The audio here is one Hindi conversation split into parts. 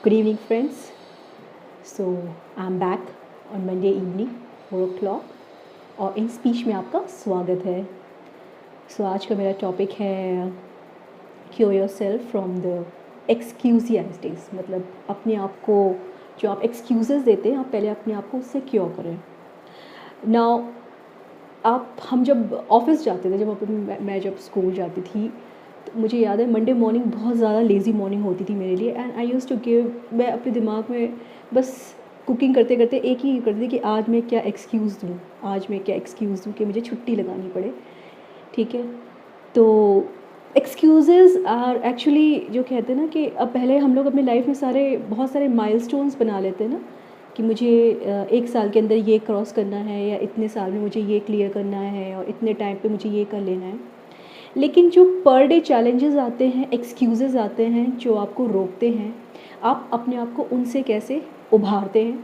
Good evening, friends. So I'm back on Monday evening 4 o'clock और इन स्पीच में आपका स्वागत है. आज का मेरा टॉपिक है cure yourself from the ecclesiastics. मतलब अपने आप को जो आप एक्सक्यूज़ेस देते हैं, आप पहले अपने आप को उससे क्योर करें. नाउ हम जब ऑफिस जाते थे, मैं जब स्कूल जाती थी, तो मुझे याद है मंडे मॉर्निंग बहुत ज़्यादा लेज़ी मॉर्निंग होती थी मेरे लिए. And I use to give, मैं अपने दिमाग में बस कुकिंग करते करते एक ही करती थी कि आज मैं क्या एक्सक्यूज़ दूँ कि मुझे छुट्टी लगानी पड़े. ठीक है, तो एक्सक्यूज़ेज़ आर एक्चुअली, जो कहते हैं ना कि अब पहले हम लोग अपनी लाइफ में बहुत सारे माइलस्टोन्स बना लेते हैं ना, कि मुझे 1 साल के अंदर ये क्रॉस करना है, या इतने साल में मुझे ये क्लियर करना है, और इतने टाइम पे मुझे ये कर लेना है. लेकिन जो पर डे चैलेंजेस आते हैं, एक्सक्यूज़ेज़ आते हैं जो आपको रोकते हैं, आप अपने आप को उनसे कैसे उभारते हैं,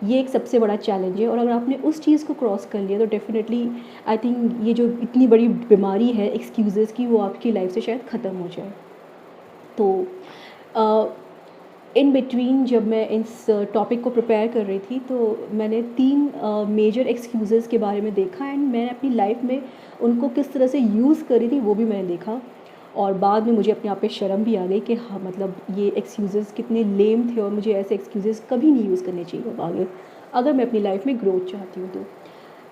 ये एक सबसे बड़ा चैलेंज है. और अगर आपने उस चीज़ को क्रॉस कर लिया तो डेफिनेटली आई थिंक ये जो इतनी बड़ी बीमारी है एक्सक्यूज़ेज़ की, वो आपकी लाइफ से शायद ख़त्म हो जाए. तो इन बिटवीन जब मैं इस टॉपिक को प्रिपेयर कर रही थी, तो मैंने 3 मेजर एक्सक्यूज़ेज़ के बारे में देखा, एंड मैंने अपनी लाइफ में उनको किस तरह से यूज़ करी थी वो भी मैंने देखा. और बाद में मुझे अपने आप पे शर्म भी आ गई कि हाँ, मतलब ये एक्सक्यूज़ेज़ कितने लेम थे, और मुझे ऐसे एक्सक्यूज़ेज़ कभी नहीं यूज़ करने चाहिए अब आगे, अगर मैं अपनी लाइफ में ग्रोथ चाहती हूँ.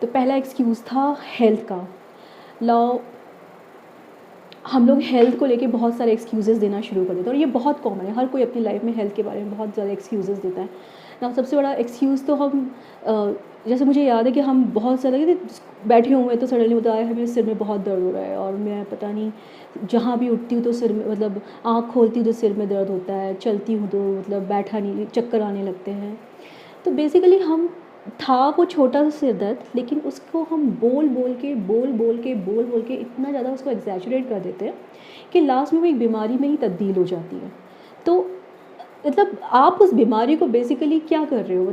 तो पहला एक्सक्यूज़ था हेल्थ का. लाओ, हम लोग हेल्थ को लेके बहुत सारे एक्सक्यूज़ेज़ देना शुरू कर देते हैं, और ये बहुत कॉमन है. हर कोई अपनी लाइफ में हेल्थ के बारे में बहुत ज़्यादा एक्सक्यूज़ेज़ देता है ना. सबसे बड़ा एक्सक्यूज़ तो जैसे मुझे याद है कि हम बहुत ज़्यादा बैठे हुए हैं, तो सडनली होता है हमें सिर में बहुत दर्द हो रहा है, और मैं पता नहीं जहाँ भी उठती हूँ तो सिर में, मतलब आँख खोलती हूँ तो सिर में दर्द होता है, चलती हूँ तो मतलब बैठा नहीं, चक्कर आने लगते हैं. तो बेसिकली वो छोटा सा सिर दर्द, लेकिन उसको हम बोल बोल के इतना ज़्यादा उसको एग्जैजुरेट कर देते हैं कि लास्ट में वो एक बीमारी में ही तब्दील हो जाती है. तो मतलब आप उस बीमारी को बेसिकली क्या कर रहे हो,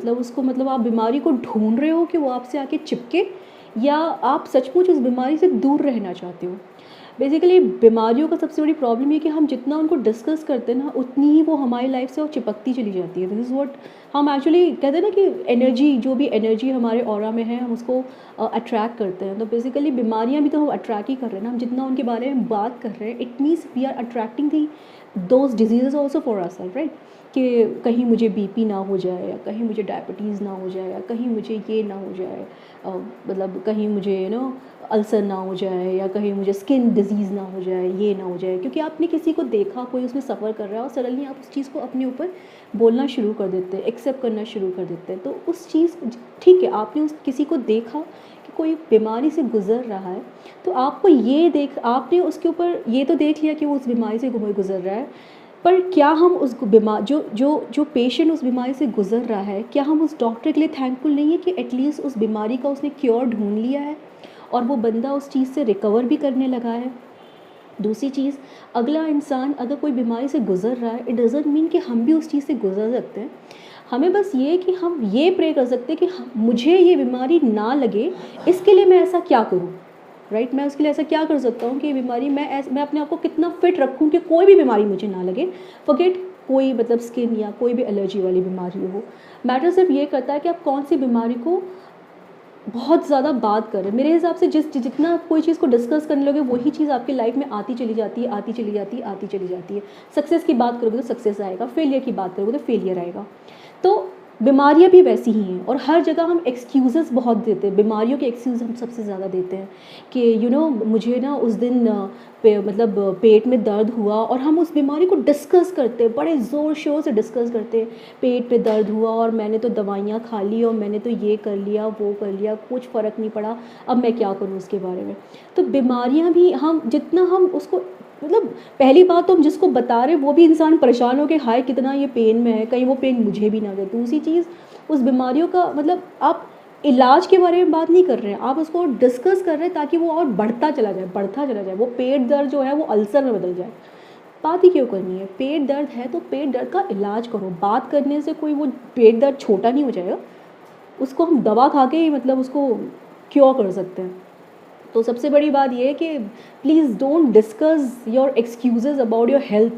मतलब आप बीमारी को ढूंढ रहे हो कि वो आपसे आके चिपके, या आप सचमुच उस बीमारी से दूर रहना चाहते हो. बेसिकली बीमारियों का सबसे बड़ी प्रॉब्लम ये कि हम जितना उनको डिस्कस करते हैं ना, उतनी ही वो हमारी लाइफ से और चिपकती चली जाती है. दिस इज़ व्हाट हम एक्चुअली कहते हैं ना, कि एनर्जी, जो भी एनर्जी हमारे ऑरा में है, हम उसको अट्रैक्ट करते हैं. तो बेसिकली बीमारियां भी तो हम अट्रैक्ट ही कर रहे हैं ना. हम जितना उनके बारे में बात कर रहे हैं, it means we are attracting those disease also for us, right. कि कहीं मुझे बीपी ना हो जाए, या कहीं मुझे डायबिटीज़ ना हो जाए, या कहीं मुझे ये ना हो जाए, मतलब कहीं मुझे अल्सर ना हो जाए, या कहीं मुझे स्किन डिजीज़ ना हो जाए, ये ना हो जाए. क्योंकि आपने किसी को देखा, कोई उसमें सफ़र कर रहा है, और सडनली आप उस चीज़ को अपने ऊपर बोलना शुरू कर देते हैं, एक्सेप्ट करना शुरू कर देते हैं. तो उस चीज़, ठीक है, आपने उस किसी को देखा कि कोई बीमारी से गुज़र रहा है, तो आपने उसके ऊपर ये तो देख लिया कि वो उस बीमारी से गुज़र रहा है, पर क्या हम उस बीमार जो पेशेंट उस बीमारी से गुज़र रहा है, क्या हम उस डॉक्टर के लिए थैंकफुल नहीं है कि एटलीस्ट उस बीमारी का उसने क्योर ढूंढ लिया है, और वो बंदा उस चीज़ से रिकवर भी करने लगा है. दूसरी चीज़, अगला इंसान अगर कोई बीमारी से गुज़र रहा है, इट डज़ंट मीन कि हम भी उस चीज़ से गुज़र सकते हैं. हमें बस ये कि हम ये प्रे कर सकते हैं कि मुझे ये बीमारी ना लगे, इसके लिए मैं ऐसा क्या करूँ, राइट. मैं उसके लिए ऐसा क्या कर सकता हूँ कि ये बीमारी, मैं अपने आप को कितना फिट रखूँ कि कोई भी बीमारी मुझे ना लगे. फॉरगेट कोई मतलब स्किन या कोई भी एलर्जी वाली बीमारी हो. मैटर सिर्फ ये करता है कि आप कौन सी बीमारी को बहुत ज़्यादा बात करें. मेरे हिसाब से जितना कोई चीज़ को डिस्कस करने लगे, वही चीज़ आपकी लाइफ में आती चली जाती है. सक्सेस की बात करोगे तो सक्सेस आएगा, फेलियर की बात करोगे तो फेलियर आएगा. तो बीमारियां भी वैसी ही हैं, और हर जगह हम एक्सक्यूज़ेस बहुत देते हैं. बीमारियों के एक्सक्यूज़ हम सबसे ज़्यादा देते हैं कि मुझे ना उस दिन पेट में दर्द हुआ, और हम उस बीमारी को डिस्कस करते हैं, बड़े ज़ोर शोर से डिस्कस करते हैं. पेट पे दर्द हुआ, और मैंने तो दवाइयाँ खा ली, और मैंने तो ये कर लिया, वो कर लिया, कुछ फ़र्क नहीं पड़ा, अब मैं क्या करूँ उसके बारे में. तो बीमारियाँ भी जितना हम उसको, पहली बात तो हम जिसको बता रहे वो भी इंसान परेशान हो के, हाय कितना ये पेन में है, कहीं वो पेन मुझे भी ना दे. दूसरी चीज़, उस बीमारियों का आप इलाज के बारे में बात नहीं कर रहे हैं, आप उसको डिस्कस कर रहे हैं ताकि वो और बढ़ता चला जाए. वो पेट दर्द जो है वो अल्सर में बदल जाए. बात ही क्यों करनी है? पेट दर्द है तो पेट दर्द का इलाज करो. बात करने से कोई वो पेट दर्द छोटा नहीं हो जाएगा. उसको हम दवा खा के ही उसको क्योर कर सकते हैं. तो सबसे बड़ी बात ये है कि please don't discuss your excuses about your health,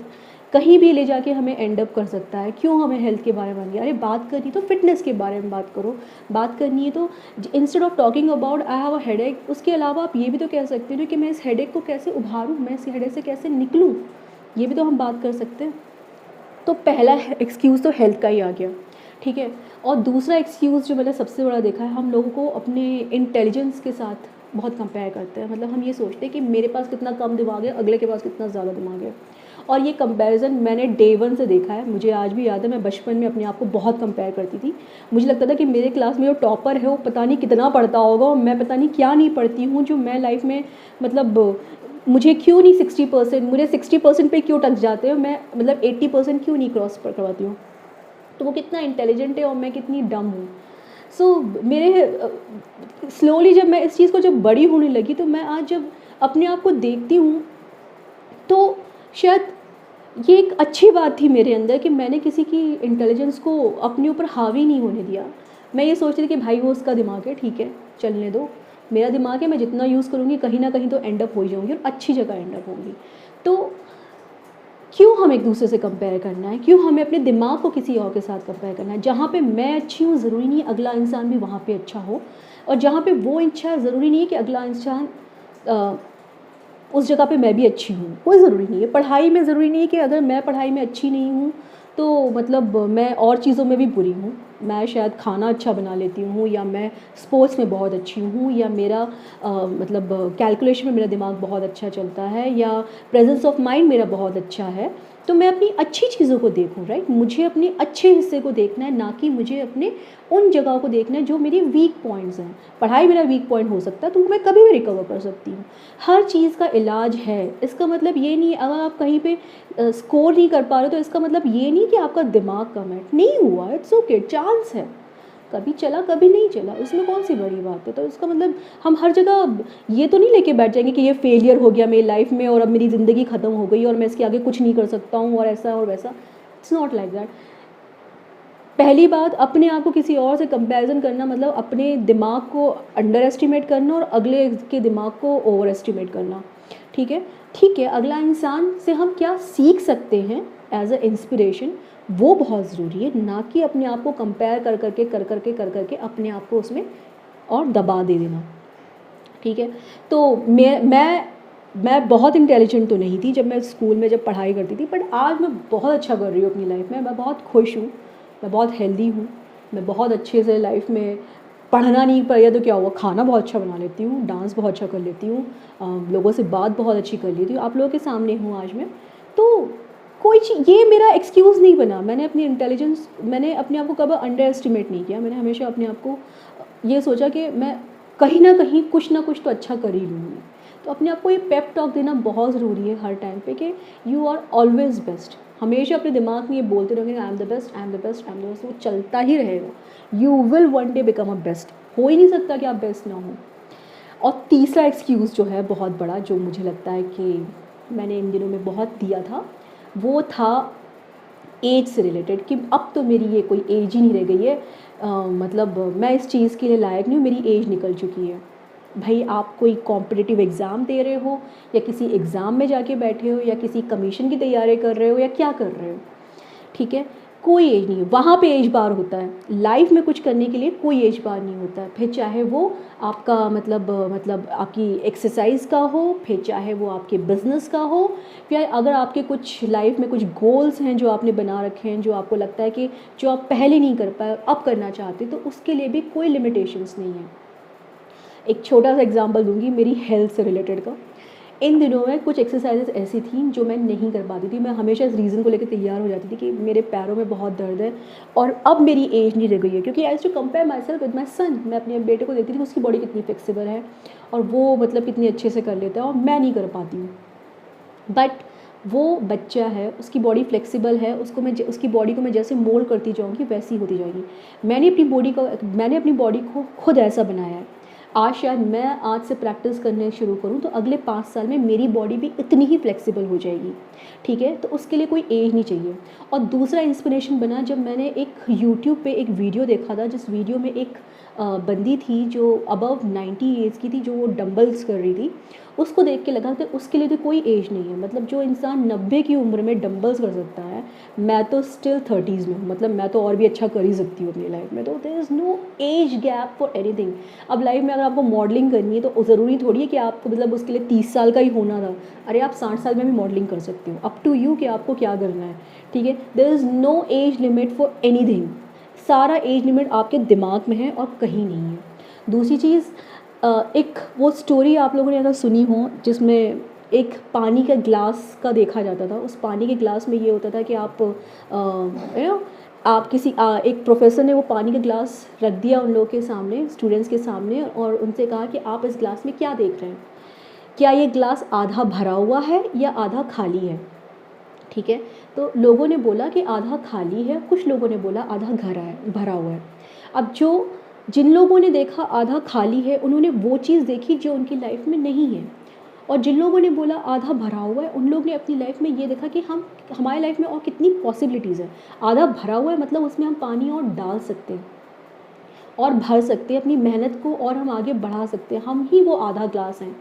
कहीं भी ले जाके हमें एंड अप कर सकता है। क्यों हमें हेल्थ के बारे में बननी है? अरे बात करनी तो फिटनेस के बारे में बात करो, बात करनी है तो instead of talking about I have a headache, उसके अलावा आप ये भी तो कह सकते हो कि मैं इस हेडेक को कैसे उभारूँ, मैं इस हेडेक से कैसे निकलूँ, ये भी तो हम बात कर सकते हैं। तो पहला एक्सक्यूज़ तो हेल्थ का ही आ गया, ठीक है। और दूसरा एक्सक्यूज़ जो मैंने सबसे बड़ा देखा है, हम लोगों को अपने इंटेलिजेंस के साथ बहुत कंपेयर करते हैं। मतलब हम ये सोचते हैं कि मेरे पास कितना कम दिमाग है, अगले के पास कितना ज़्यादा दिमाग है। और ये कंपैरिजन मैंने डे 1 से देखा है। मुझे आज भी याद है, मैं बचपन में अपने आप को बहुत कंपेयर करती थी। मुझे लगता था कि मेरे क्लास में जो टॉपर है वो पता नहीं कितना पढ़ता होगा और मैं पता नहीं क्या नहीं पढ़ती हूँ, जो मैं लाइफ में मतलब मुझे क्यों नहीं 60%, मुझे 60% पे क्यों टक जाते हो, मैं मतलब 80% क्यों नहीं क्रॉस करवाती हूँ। तो वो कितना इंटेलिजेंट है और मैं कितनी डम हूँ। सो मेरे स्लोली जब मैं इस चीज़ को जब बड़ी होने लगी, तो मैं आज जब अपने आप को देखती हूँ तो शायद ये एक अच्छी बात थी मेरे अंदर कि मैंने किसी की इंटेलिजेंस को अपने ऊपर हावी नहीं होने दिया। मैं ये सोचती थी कि भाई वो उसका दिमाग है, ठीक है चलने दो, मेरा दिमाग है, मैं जितना यूज़ करूँगी कहीं ना कहीं तो एंड अप हो ही जाऊँगी और अच्छी जगह एंड अप होंगी। तो क्यों हम एक दूसरे से कंपेयर करना है, क्यों हमें अपने दिमाग को किसी और के साथ कंपेयर करना है? जहाँ पे मैं अच्छी हूँ ज़रूरी नहीं अगला इंसान भी वहाँ पे अच्छा हो, और जहाँ पे वो अच्छा है ज़रूरी नहीं है कि अगला इंसान उस जगह पे मैं भी अच्छी हूँ, कोई ज़रूरी नहीं है। पढ़ाई में ज़रूरी नहीं है कि अगर मैं पढ़ाई में अच्छी नहीं हूँ तो मतलब मैं और चीज़ों में भी बुरी हूँ। मैं शायद खाना अच्छा बना लेती हूँ, या मैं स्पोर्ट्स में बहुत अच्छी हूँ, या मेरा मतलब कैलकुलेशन में मेरा दिमाग बहुत अच्छा चलता है, या प्रेजेंस ऑफ माइंड मेरा बहुत अच्छा है। तो मैं अपनी अच्छी चीज़ों को देखूँ, राइट। मुझे अपने अच्छे हिस्से को देखना है, ना कि मुझे अपने उन जगहों को देखना है जो मेरी वीक पॉइंट्स हैं। पढ़ाई मेरा वीक पॉइंट हो सकता है तो मैं कभी भी रिकवर कर सकती हूँ। हर चीज़ का इलाज है। इसका मतलब ये नहीं अगर आप कहीं पे स्कोर नहीं कर पा रहे हो तो इसका मतलब ये नहीं कि आपका दिमाग कम है, नहीं हुआ, इट्स ओके, चांस है, कभी चला कभी नहीं चला, उसमें कौन सी बड़ी बात है। तो इसका मतलब हम हर जगह ये तो नहीं लेके बैठ जाएंगे कि ये फेलियर हो गया मेरी लाइफ में और अब मेरी ज़िंदगी ख़त्म हो गई और मैं इसके आगे कुछ नहीं कर सकता हूँ और ऐसा और वैसा। It's not like that. पहली बात, अपने आप को किसी और से कंपैरिजन करना मतलब अपने दिमाग को अंडर एस्टिमेट करना और अगले के दिमाग को ओवर एस्टिमेट करना, ठीक है। ठीक है, अगला इंसान से हम क्या सीख सकते हैं एज अ इंस्पिरेशन, वो बहुत ज़रूरी है, ना कि अपने आप को कंपेयर कर करके अपने आप को उसमें और दबा दे देना, ठीक है। तो मैं बहुत इंटेलिजेंट तो नहीं थी जब मैं स्कूल में जब पढ़ाई करती थी, बट आज मैं बहुत अच्छा कर रही हूँ अपनी लाइफ में। मैं बहुत खुश हूँ, मैं बहुत हेल्दी हूँ, मैं बहुत अच्छे से लाइफ में पढ़ना नहीं पड़ा तो क्या हुआ, खाना बहुत अच्छा बना लेती हूँ, डांस बहुत अच्छा कर लेती हूँ, लोगों से बात बहुत अच्छी कर लेती हूँ, आप लोगों के सामने हूँ आज मैं। तो कोई चीज़ ये मेरा एक्सक्यूज़ नहीं बना। मैंने अपनी इंटेलिजेंस, मैंने अपने आप को कभी अंडर एस्टिमेट नहीं किया। मैंने हमेशा अपने आप को ये सोचा कि मैं कहीं ना कहीं कुछ ना कुछ तो अच्छा कर ही लूँगी। तो अपने आप को ये पेप टॉक देना बहुत ज़रूरी है हर टाइम पे कि यू आर ऑलवेज़ बेस्ट। हमेशा अपने दिमाग में ये बोलते रहोगे I am the best, I am the best, I am the best, वो चलता ही रहेगा। You will one day become a best. हो ही नहीं सकता कि आप बेस्ट ना हो। और तीसरा एक्सक्यूज़ जो है बहुत बड़ा, जो मुझे लगता है कि मैंने इन दिनों में बहुत दिया था, वो था एज से रिलेटेड कि अब तो मेरी ये कोई एज ही नहीं रह गई है, मतलब मैं इस चीज़ के लिए लायक नहीं हूँ, मेरी एज निकल चुकी है। भाई आप कोई कॉम्पिटिटिव एग्ज़ाम दे रहे हो, या किसी एग्ज़ाम में जाके बैठे हो, या किसी कमीशन की तैयारी कर रहे हो, या क्या कर रहे हो, ठीक है, कोई एज नहीं है वहाँ पे। एज बार होता है लाइफ में कुछ करने के लिए, कोई एज बार नहीं होता है। फिर चाहे वो आपका मतलब आपकी एक्सरसाइज का हो, फिर चाहे वो आपके बिजनेस का हो, फिर अगर आपके कुछ लाइफ में कुछ गोल्स हैं जो आपने बना रखे हैं, जो आपको लगता है कि जो आप पहले नहीं कर पाए अब करना चाहते, तो उसके लिए भी कोई लिमिटेशंस नहीं है। एक छोटा सा एग्जांपल दूंगी मेरी हेल्थ से रिलेटेड का। इन दिनों में कुछ एक्सरसाइजेस ऐसी थी जो मैं नहीं कर पाती थी। मैं हमेशा इस रीज़न को लेकर तैयार हो जाती थी कि मेरे पैरों में बहुत दर्द है और अब मेरी एज नहीं रह गई है, क्योंकि I too compare myself with my son. मैं अपने बेटे को देखती थी उसकी बॉडी कितनी फ्लेक्सिबल है और वो मतलब कितनी अच्छे से कर लेता है और मैं नहीं कर पाती हूँ। बट वो बच्चा है, उसकी बॉडी फ्लेक्सिबल है, उसकी बॉडी को मैं जैसे मोल्ड करती जाऊँगी वैसी होती जाएगी। मैंने अपनी बॉडी को खुद ऐसा बनाया है। आज शायद मैं आज से प्रैक्टिस करने शुरू करूँ तो अगले 5 साल में मेरी बॉडी भी इतनी ही फ्लेक्सिबल हो जाएगी, ठीक है। तो उसके लिए कोई एज नहीं चाहिए। और दूसरा इंस्पिरेशन बना जब मैंने एक यूट्यूब पे एक वीडियो देखा था, जिस वीडियो में एक बंदी थी जो अबव 90 एज की थी, जो वो डंबल्स कर रही थी। उसको देख के लगा कि उसके लिए तो कोई एज नहीं है। मतलब जो इंसान 90 की उम्र में डंबल्स कर सकता है, मैं तो स्टिल 30s में हूँ, मतलब मैं तो और भी अच्छा कर ही सकती हूँ अपनी लाइफ में। तो there is no age gap for anything. अब लाइफ में अगर आपको मॉडलिंग करनी है तो ज़रूरी थोड़ी है कि आपको मतलब उसके लिए 30 साल का ही होना था। अरे आप 60 साल में भी मॉडलिंग कर सकते हो, अप टू यू कि आपको क्या करना है, ठीक है। There is no age limit for anything. सारा एज लिमिट आपके दिमाग में है और कहीं नहीं है। दूसरी चीज़, एक वो स्टोरी आप लोगों ने अगर सुनी हो जिसमें एक पानी का ग्लास का देखा जाता था। उस पानी के ग्लास में ये होता था कि आप यू नो आप किसी एक प्रोफेसर ने वो पानी का ग्लास रख दिया उन लोगों के सामने, स्टूडेंट्स के सामने, और उनसे कहा कि आप इस ग्लास में क्या देख रहे हैं, क्या ये ग्लास आधा भरा हुआ है या आधा खाली है, ठीक है। तो लोगों ने बोला कि आधा खाली है, कुछ लोगों ने बोला आधा भरा हुआ है। अब जिन लोगों ने देखा आधा खाली है, उन्होंने वो चीज़ देखी जो उनकी लाइफ में नहीं है, और जिन लोगों ने बोला आधा भरा हुआ है, उन लोग ने अपनी लाइफ में ये देखा कि हमारी लाइफ में और कितनी पॉसिबिलिटीज़ है। आधा भरा हुआ है मतलब उसमें हम पानी और डाल सकते हैं और भर सकते हैं अपनी मेहनत को, और हम आगे बढ़ा सकते हैं। हम ही वो आधा ग्लास हैं।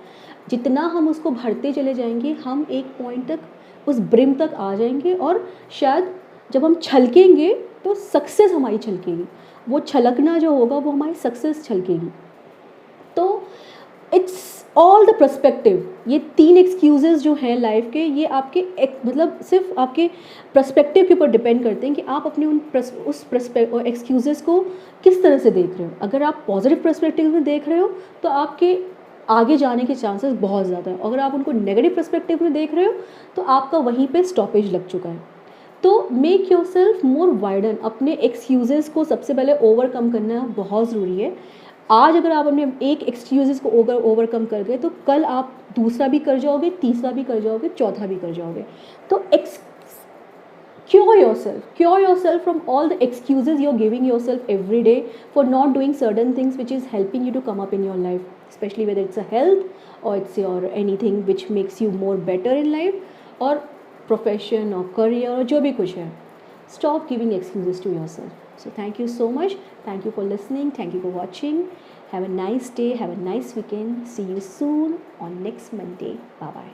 जितना हम उसको भरते चले जाएंगे, हम एक पॉइंट तक उस ब्रिम तक आ जाएंगे, और शायद जब हम छलकेंगे तो सक्सेस हमारी छलकेगी। वो छलकना जो होगा वो हमारी सक्सेस छलकेगी। तो इट्स ऑल द पर्सपेक्टिव। ये 3 एक्सक्यूज़ेस जो हैं लाइफ के, ये आपके मतलब सिर्फ आपके पर्सपेक्टिव के ऊपर डिपेंड करते हैं कि आप अपने उस एक्सक्यूज़ेस को किस तरह से देख रहे हो। अगर आप पॉजिटिव पर्सपेक्टिव में देख रहे हो तो आपके आगे जाने के चांसेस बहुत ज़्यादा है। अगर आप उनको नेगेटिव पर्सपेक्टिव में देख रहे हो तो आपका वहीं पे स्टॉपेज लग चुका है। तो मेक योरसेल्फ मोर वाइडन। अपने एक्सक्यूज़ेस को सबसे पहले ओवरकम करना बहुत ज़रूरी है। आज अगर आप अपने एक एक्सक्यूज़ेस को ओवरकम कर गए तो कल आप दूसरा भी कर जाओगे, तीसरा भी कर जाओगे, चौथा भी कर जाओगे। तो cure yourself from all the excuses you're giving yourself every day for not doing certain things which is helping you to come up in your life, especially whether it's a health or it's your anything which makes you more better in life or profession or career or जो भी कुछ है. Stop giving excuses to yourself. So thank you so much. Thank you for listening. Thank you for watching. Have a nice day. Have a nice weekend. See you soon on next Monday. Bye bye.